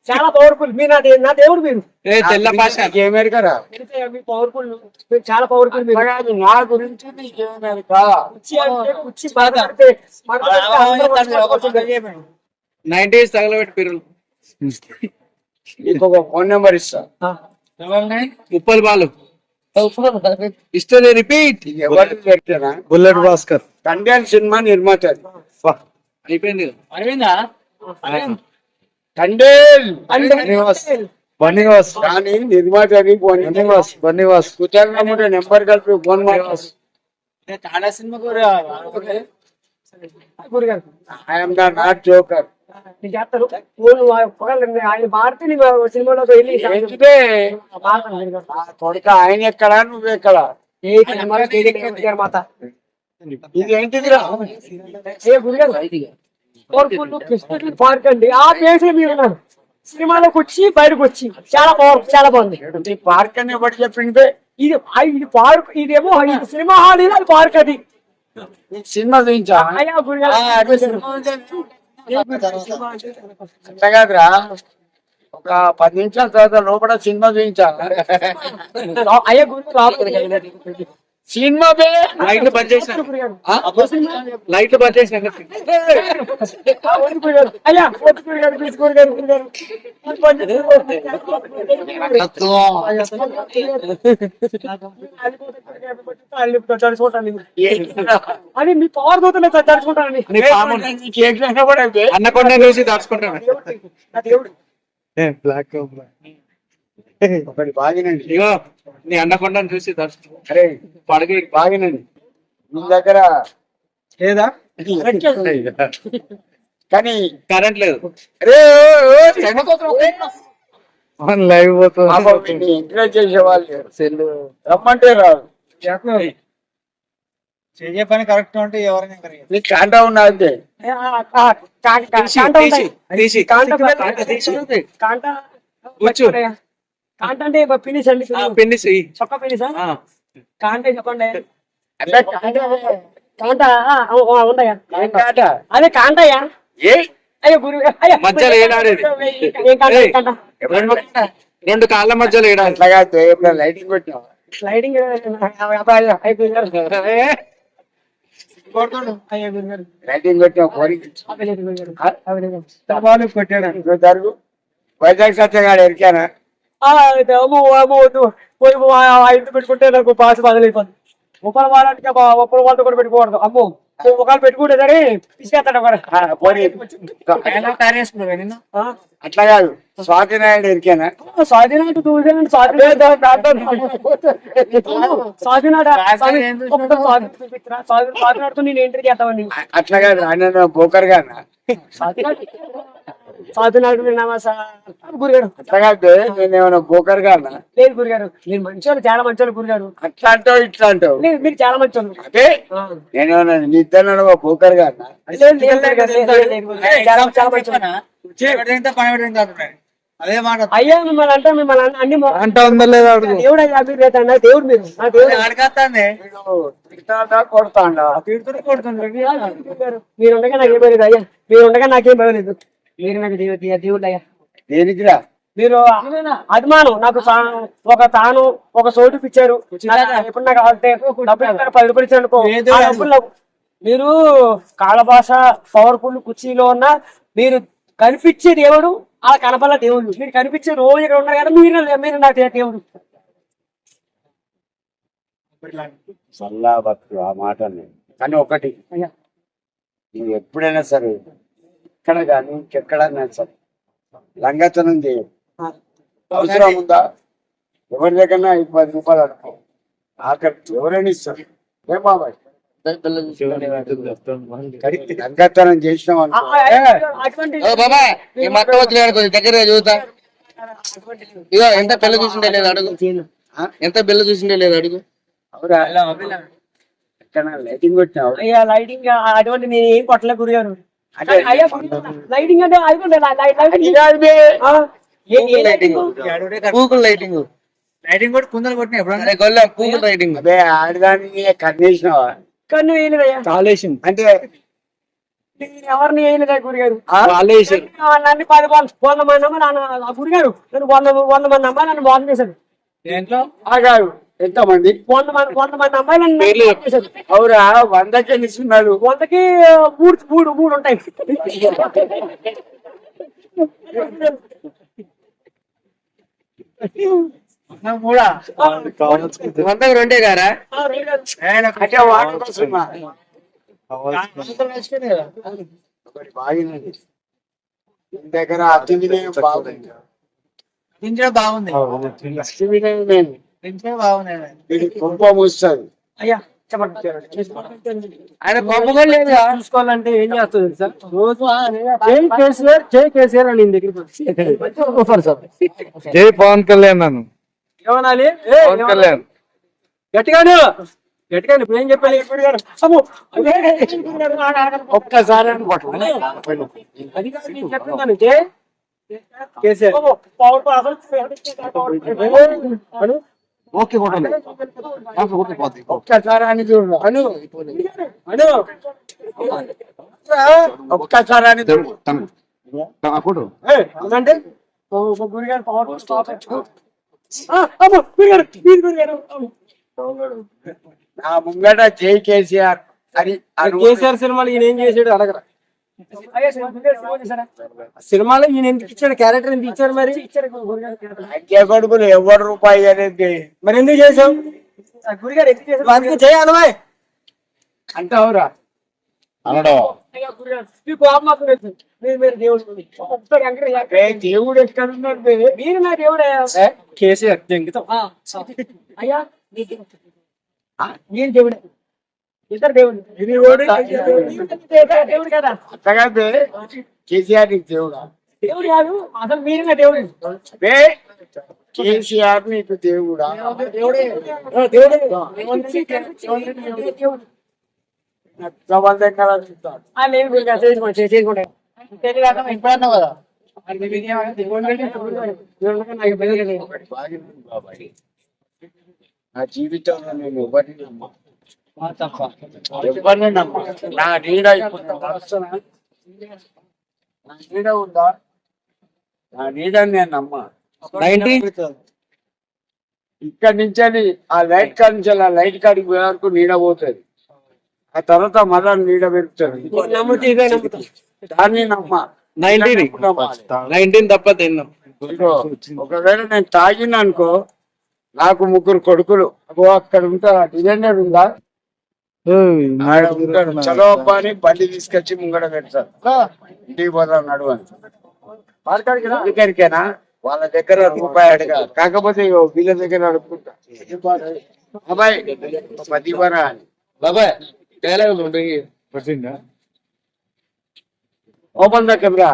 చాలా పవర్ఫుల్. మీరు నా దేవుడు. మీరు తెల్ల భాష పవర్ఫుల్, చాలా పవర్ఫుల్. నా గురించి తగలబెట్టి పిల్లలు. ఇంకొక ఫోన్ నెంబర్ ఇస్తా. ముప్పలు బాలు ఇస్తే రిపీట్. ఎవరు పెట్టారా? బుల్లెట్ భాస్కర్ కండేల్ సినిమా నిర్మాత. అయిపోయింది. కండేల్ బన్నీవాస్ కానీ నిర్మాత బన్నీవాస్ కుతర్నముట నెంబర్ కలిపి ఫోన్ చాలా సినిమా గురుగారు. I'm the not joker. చేస్తారు ఆయన మారితే సినిమాలోకి వెళ్ళి కొడుక ఆయన ఎక్కడా నువ్వు ఎక్కడా? మాత ఇది ఏంటిదిరా? కృష్ణ పార్క్ అండి. ఆ ప్లేస్ లో మీరు ఉన్నారు. సినిమాలోకి వచ్చి బయటకు వచ్చి చాలా బాగుంది, చాలా బాగుంది. పార్క్ అని ఎవరు చెప్పింది? ఇది పార్క్. ఇదేమో సినిమా హాల్, ఇది పార్క్. అది సినిమా చూపించా అంతే కాదురా. ఒక 10 నిమిషాల తర్వాత లోపల సినిమా చూపించాలా? అయ్యా గురి సినిమా బే లైట్లు బంద్ చేసిన లైట్లు బంద్ చేసిన అయ్యా అని మీ పవర్ తోనే తడుచుకుంటానండి. అన్నకొండ చూసి దాచుకుంటాను. బ్లాక్ ఒకటి బాగినండి. ఇగో నీ అన్నకొండను చూసి దాచుకుంటాను. అరే పడగ బాగినండి మీ దగ్గర ఏదా కానీ కరెంట్ లేదు. అరే లైవ్ పోతుంది. ఎంకరేజ్ చేసేవాళ్ళు రమ్మంటే రాదు. చెయ్యే పని కరెక్ట్ అంటే ఎవరైనా నీకు కాంటా ఉన్నా అంతే. కాంట అంటే ఫినిష్ అండి. ఫినిష్ చొక్క ఫినిష్ కాంట చెప్పండి. అంటే కాంట ఉన్నాయా? కాంట అదే కాంటయ్యా. అయ్యో గురు మధ్యలో ఏడాడేది. రెండు కాళ్ళ మధ్యలో ఏడాది. అట్లాగా లైటింగ్ పెట్టినా స్లైడింగ్ లైటింగ్ పెట్టినా పెట్టాడు. జరుగు వైజాగ్ సత్యగాడు ఎరికానా? ఇంటి పెట్టుకుంటే నాకు పాస్ బదులైపోతుంది. ఒకరు వాళ్ళకి ఒక్కరు వాళ్ళతో కూడా పెట్టుకోకూడదు. అమ్మో ఒకళ్ళు పెట్టుకుంటే సరే తీసుకెళ్తాడు. అట్లా కాదు. స్వాతి నాయుడు ఎరికానా? స్వాధీనాడు స్వాధీనాడుతో నేను ఎంట్రీ చేస్తామండి. అట్లా కాదు. ఆయన గోకర్ గానా? స్వాధీనాడు గురిగారు. అట్లా కాదు. నేనేమన్నా గోకర్ గానా? లేదు గురిగారు, మీరు మంచోళ్ళు, చాలా మంచోళ్ళు గురిగారు. అట్లా అంటావు ఇట్లా అంటావు. లేదు మీరు చాలా మంచోళ్ళు. అదే నేనేమన్నా నీ ఇద్దరు గోకర్ గానా? అదే మాట అయ్యా మిమ్మల్ని అంటే మిమ్మల్ని అన్ని అంటా ఉందా లేదా? దేవుడు అయ్యా మీరు దేవుడు మీరు నా దేవుడు కొడతాండా? మీరు ఉండగా నాకేం భయలేదు అయ్యా. మీరు ఉండగా నాకేం భయలేదు. మీరు నాకు దేవుడు అయ్యా. దేనికిరా? మీరు అభిమానం నాకు ఒక చోటు ఇచ్చారు. ఎప్పుడు నాకు డబ్బులు 10 రూపాయలు ఇచ్చారు అనుకో. మీరు కాళ్ళ భాష పవర్ఫుల్ కుర్చీలో ఉన్న మీరు కనిపించే దేవుడు, ఆ కనపల్ల దేవుడు. మీరు కనిపించే రోజు ఇక్కడ ఉన్నారు కదా, మీరు నాకు దేవుడు. సల్లా బతుకు ఆ మాట. కానీ ఒకటి, నువ్వు ఎప్పుడైనా సరే ఎక్కడ కానీ ఎక్కడైనా సరే లంగతనం చేయవు. అవసరం ఉందా? ఎవరి దగ్గర 10 రూపాయలు అనుకో, ఆఖరి ఎవరైనా ఇస్తారు. ఏం బాబాయ్ లంగతనం చేసినాం అనుకో. దగ్గర చూస్తా. ఇగో ఎంత పిల్ల చూసిండే లేదు అడుగు. ఎంత బిల్ల చూసిండే లేదు అడుగు. అవురా? లైటింగ్ పెట్టినావు? అయ్యా లైటింగ్ అటువంటి నేను ఏం కొట్టలే గురిగారు. లైటింగ్ అంటే పూకుల లైటింగ్ లైటింగ్ కూడా కుందలు కొట్టినా ఎప్పుడన్నా పూకుల లైటింగ్. అదే ఆడదానికి కన్నేసినావా? కానీ నువ్వు వేయలేదయ్యా. కాలేషన్ అంటే నేను ఎవరిని వేయలేదా గురిగారు? కాలేషన్ నన్ను 100 మంది నమ్మ ఆ గురిగారు నన్ను 100 మంది అమ్మాయి నన్ను మోసం చేశారు. దేంట్లో ఆగారు ఎంతమంది 100 మంది అమ్మాయి నన్ను మోసం చేశారు. అవురా 100కి ఎన్ని సున్నాలు 100కి మూడు ఉంటాయి. కూడా 100కి 2 గారా? అంటే వాటి కోసమా? ఒకటి బాగినది మీ దగ్గర అతిథి బాగుంది దించడం బాగుంది అతిథి నేను దించడం బాగుంది ఇది కుంభ మూస్తుంది. అయ్యా చెప్పండి. ఆయన పంపగా లేదు. చూసుకోవాలంటే ఏం చేస్తుంది సార్? రోజు జై కేసీఆర్ అని దగ్గరికి సార్ జై పవన్ కళ్యాణ్ నన్ను ఏమనాలి? పవన్ కళ్యాణ్ గట్టిగాను ఇప్పుడు ఏం చెప్పాలి? అమ్మో, ఒక్కసారి అది కాదు నేను చెప్తున్నాను. జై కేసీఆర్. అమ్మో, పవర్ అను ఓకే ఒక్కసారి అని చూడు అను ఒక్కసారి అని చూడు అంటే గురిగారు పవర్ స్టాప్. అమ్మో గురిగారు నా ముంగట జై కేసీఆర్ అని కేసీఆర్ సినిమాలో ఈయన ఏం చేసాడు అడగరా? సినిమాలో ఈయన ఎందుకు ఇచ్చాడు? క్యారెక్టర్ ఎందుకు ఇచ్చారు? మరి అంకే కొడుకులు ఎవరు రూపాయి అనేది మరి ఎందుకు చేసావు? గురిగారు ఎందుకు చేశారు? జయ అనవాయ్ అంటావురా మీకు కోపం వస్తుంది. మీరు దేవుడు దేవుడు ఎక్కడ ఉన్నాడు మీరు నా దేవుడే. కేసీఆర్ అయ్యా నేను దేవుడే. ఇద్దరు దేవుడు దేవుడు కదా. అంతగానే కేసీఆర్ నీకు దేవుడా? దేవుడు కాదు అసలు మీరు నా దేవుడు. కేసీఆర్ నీకు దేవుడా? దేవుడే. చేసుకుంటా ఇప్పుడన్నా కదా నా జీవితంలో నేను ఎవరిని నమ్మా ఎవరిని నమ్మా. నా నీడ ఇప్పుడు వస్తున్నా. నా నీడ ఉందా? నా నీడ నేను నమ్మా. ఇక్కడి నుంచి ఆ లైట్ కాడి నుంచి ఆ లైట్ కాడికి పోయే వరకు నీడ పోతుంది. ఆ తర్వాత మళ్ళా నీడ పెరుగుతుంది. దాన్ని నమ్మా. 19 తప్ప తిన్నాం. ఇదిగో, ఒకవేళ నేను తాగిన అనుకో నాకు 3 కొడుకులు అక్కడ ఉంటారు. డిజైనర్ ఉందా? ఆడ ఉంటాడు. చలో అబ్బా అని బండి తీసుకొచ్చి ముంగడ పెడతారు. ఇంటికి పోదాం నడువని. ఇక్కడికేనా వాళ్ళ దగ్గర రూపాయి అడగా. కాకపోతే ఇగో వీళ్ళ దగ్గర అడుగుకుంటా. అబ్బాయి 10 ఇవ్వరా అని. బాబాయ్ డైలాగ్ ఉంటుంది. Open the camera.